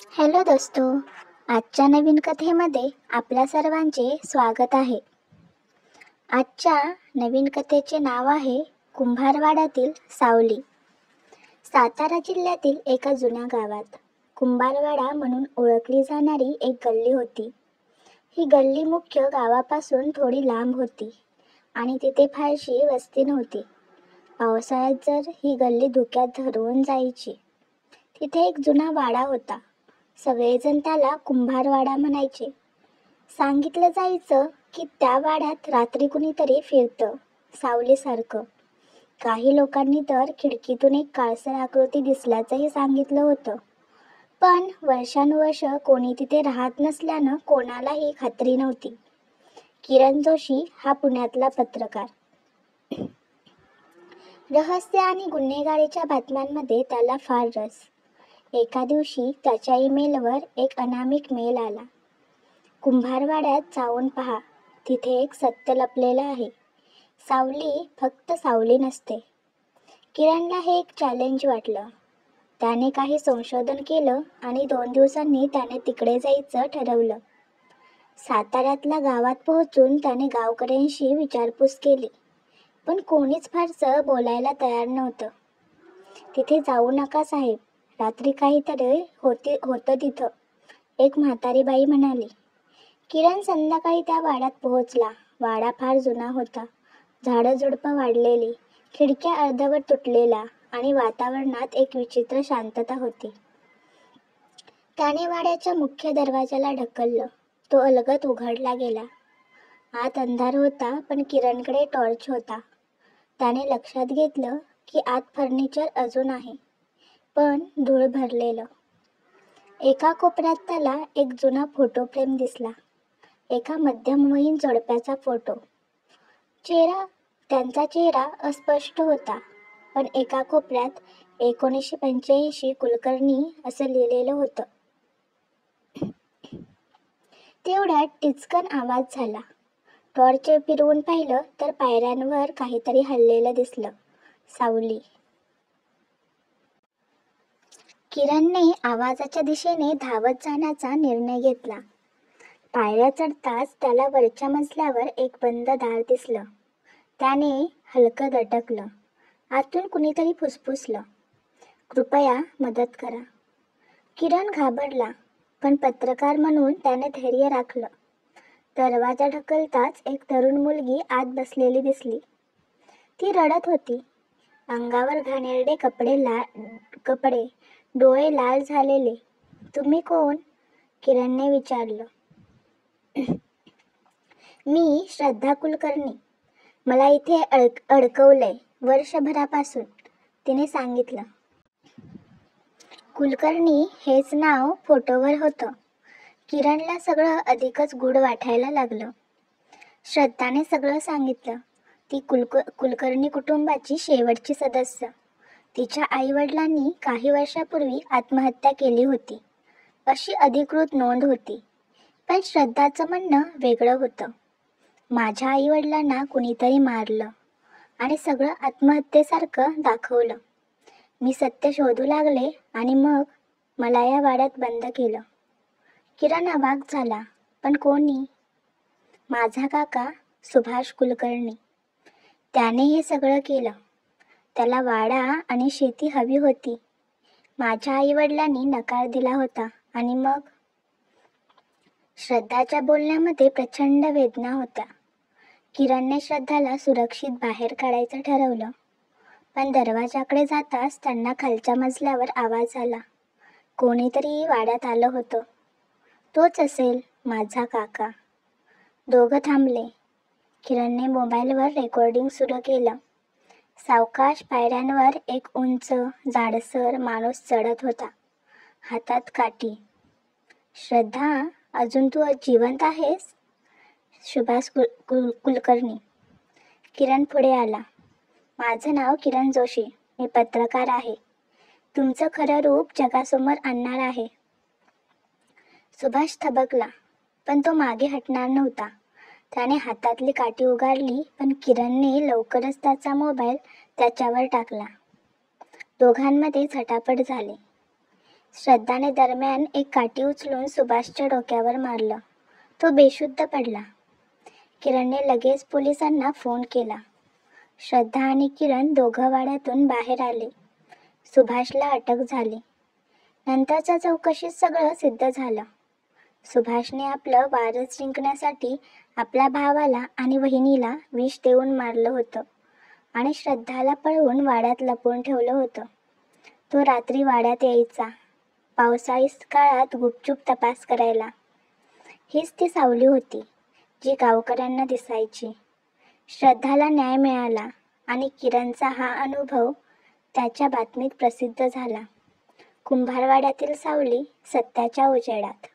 Hello दोस्तो, आजच्या नवीन कथेमध्ये आपल्या सर्वांचे स्वागत आहे. आजच्या नवीन कथेचे नाव आहे कुंभारवाड्यातील सावली. सातारा जिल्ह्यातील एका जुन्या गावात कुंभारवाडा म्हणून ओळखली जाणारी एक गल्ली होती. ही गल्ली मुख्य गावापासून थोडी लांब होती आणि तिथे फारशी वस्ती नव्हती. पावसाळ्यात जर ही गल्ली धुक्यात धरून जायची. तिथे एक जुना वाडा होता. सगळेजण त्याला कुंभारवाडा म्हणायचे. सांगितलं जायचं की त्या वाड्यात रात्री कुणीतरी फिरतं, सावलीसारखं. काही लोकांनी तर खिडकीतून एक काळसर आकृती दिसल्याचंही सांगितलं होतं. पण वर्षानुवर्ष कोणी तिथे राहत नसल्यानं कोणालाही खात्री नव्हती. किरण जोशी हा पुण्यातला पत्रकार. रहस्य आणि गुन्हेगारीच्या बातम्यांमध्ये त्याला फार रस. एका दिवशी त्याच्या ईमेलवर एक अनामिक मेल आला. कुंभारवाड्यात जाऊन पहा, तिथे एक सत्य लपलेलं आहे. सावली फक्त सावली नसते. किरणला हे एक चॅलेंज वाटलं. त्याने काही संशोधन केलं आणि 2 दिवसांनी त्याने तिकडे जायचं ठरवलं. साताऱ्यातल्या गावात पोहोचून त्याने गावकऱ्यांशी विचारपूस केली, पण कोणीच फारसं बोलायला तयार नव्हतं. तिथे जाऊ नका साहेब, रात्री काहीतरी होतं तिथं, एक म्हातारी बाई म्हणाली. किरण संध्याकाळी त्या वाड्यात पोहोचला. वाडा फार जुना होता. झाडं झुडपं वाढलेली, खिडक्या अर्धवट तुटलेल्या आणि वातावरणात एक विचित्र शांतता होती. त्याने वाड्याच्या मुख्य दरवाजाला ढकललं. तो अलगद उघडला गेला. आत अंधार होता, पण किरणकडे टॉर्च होता. त्याने लक्षात घेतलं की आत फर्निचर अजून आहे, पण धूळ भरलेलं. एका कोपऱ्यात त्याला एक जुना फोटो फ्रेम दिसला. एका मध्यमवयीन जोडप्याचा फोटो. त्यांचा चेहरा अस्पष्ट होता, पण एका कोपऱ्यात 1985 कुलकर्णी असं लिहिलेलं होतं. तेवढ्यात टिचकन आवाज झाला. टॉर्च फिरवून पाहिलं तर पायऱ्यांवर काहीतरी हललेलं दिसलं. सावली. किरणने आवाजाच्या दिशेने धावत जाण्याचा निर्णय घेतला. पायऱ्या चढताच त्याला वरच्या मजल्यावर एक बंद दार दिसलं. त्याने हलकं दटकलं. आतून कुणीतरी फुसफुसलं, कृपया मदत करा. किरण घाबरला, पण पत्रकार म्हणून त्याने धैर्य राखलं. दरवाजा ढकलताच एक तरुण मुलगी आत बसलेली दिसली. ती रडत होती. अंगावर घाणेरडे कपडे, डोळे लाल झालेले. तुम्ही कोण? किरणने विचारलं. मी श्रद्धा कुलकर्णी. मला इथे अडकवलंय वर्षभरापासून, तिने सांगितलं. कुलकर्णी हेच नाव फोटोवर होतं. किरणला सगळं अधिकच गूढ वाटायला लागलं. श्रद्धाने सगळं सांगितलं. ती कुलकर्णी कुटुंबाची शेवटची सदस्य. तिच्या आईवडिलांनी काही वर्षापूर्वी आत्महत्या केली होती, अशी अधिकृत नोंद होती. पण श्रद्धाचं म्हणणं वेगळं होतं. माझ्या आईवडिलांना कुणीतरी मारलं आणि सगळं आत्महत्येसारखं दाखवलं. मी सत्य शोधू लागले आणि मग मला या वाड्यात बंद केलं. किरण अवाक झाला. पण कोणी? माझा काका सुभाष कुलकर्णी. त्याने हे सगळं केलं. त्याला वाडा आणि शेती हवी होती. माझ्या आईवडिलांनी नकार दिला होता आणि मग? श्रद्धाच्या बोलण्यामध्ये प्रचंड वेदना होत्या. किरणने श्रद्धाला सुरक्षित बाहेर काढायचं ठरवलं. पण दरवाजाकडे जाताच त्यांना खालच्या मजल्यावर आवाज आला. कोणीतरी वाड्यात आलं होतं. तोच असेल माझा काका. दोघं थांबले. किरणने मोबाईलवर रेकॉर्डिंग सुरू केलं. सावकाश पायऱ्यांवर एक उंच जाडसर माणूस चढत होता, हातात काठी. श्रद्धा, अजून तू जिवंत आहेस? सुभाष कुलकर्णी. किरण पुढे आला. माझं नाव किरण जोशी. मी पत्रकार आहे. तुमचं खरं रूप जगासमोर आणणार आहे. सुभाष थबकला, पण तो मागे हटणार नव्हता. त्याने हातातली काठी उगारली, पण किरणने लवकरच त्याचा मोबाईल त्याच्यावर टाकला. दोघांमध्ये झटापट झाली. श्रद्धाने दरम्यान एक काठी उचलून सुभाषच्या डोक्यावर मारलं. तो बेशुद्ध पडला. किरणने लगेच पोलिसांना फोन केला. श्रद्धा आणि किरण दोघं वाड्यातून बाहेर आले. सुभाषला अटक झाली. नंतरच्या चौकशीत सगळं सिद्ध झालं. सुभाषने आपलं वारस जिंकण्यासाठी आपल्या भावाला आणि वहिनीला विष देऊन मारलं होतं आणि श्रद्धाला पळवून वाड्यात लपवून ठेवलं होतं. तो रात्री वाड्यात यायचा, पावसाळी काळात गुपचूप तपास करायला. हीच ती सावली होती जी गावकऱ्यांना दिसायची. श्रद्धाला न्याय मिळाला आणि किरणचा हा अनुभव त्याच्या बातमीत प्रसिद्ध झाला. कुंभारवाड्यातील सावली सत्याच्या उजेडात.